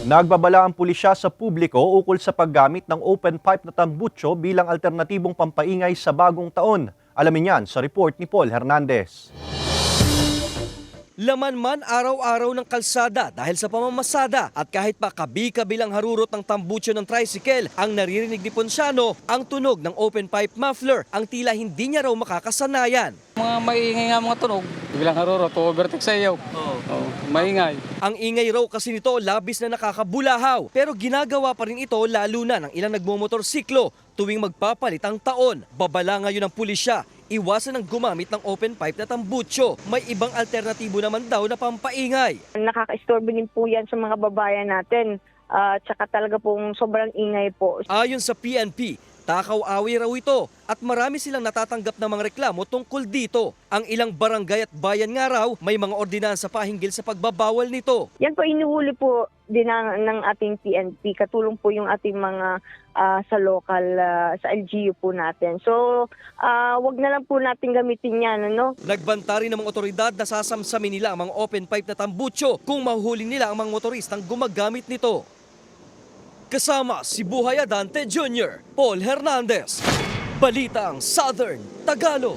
Nagbabala ang pulisya sa publiko ukol sa paggamit ng open pipe na tambutso bilang alternatibong pampaingay sa bagong taon. Alamin yan sa report ni Paul Hernandez. Laman man araw-araw ng kalsada dahil sa pamamasada at kahit pa kabi-kabilang harurot ng tambutso ng tricycle ang naririnig ni Ponciano, ang tunog ng open pipe muffler ang tila hindi niya raw makakasanayan. Mga maingay nga mga tunog, bilang harurot, overtake sa iyo. Maingay. Ang ingay raw kasi nito labis na nakakabulahaw pero ginagawa pa rin ito lalo na ng ilang nagmomotorsiklo tuwing magpapalit ang taon. Babala ngayon ng pulisya, iwasan ang gumamit ng open pipe na tambutso. May ibang alternatibo naman daw na pampaingay. Nakaka-istorbo din po yan sa mga babayan natin. Tsaka talaga pong sobrang ingay po. Ayon sa PNP, takaw-awi raw ito at marami silang natatanggap ng mga reklamo tungkol dito. Ang ilang barangay at bayan nga raw may mga ordinansa pa hinggil sa pagbabawal nito. Yan po inuhuli po din ng ating PNP. Katulong po yung ating mga sa local, sa LGU po natin. So, wag na lang po natin gamitin yan. Ano? Nagbanta rin ng mga otoridad na sasamsamin nila ang mga open pipe na tambutso kung mahuhuli nila ang mga motoristang gumagamit nito. Kasama si Buhay Adante Jr., Paul Hernandez, Balitang Southern Tagalog.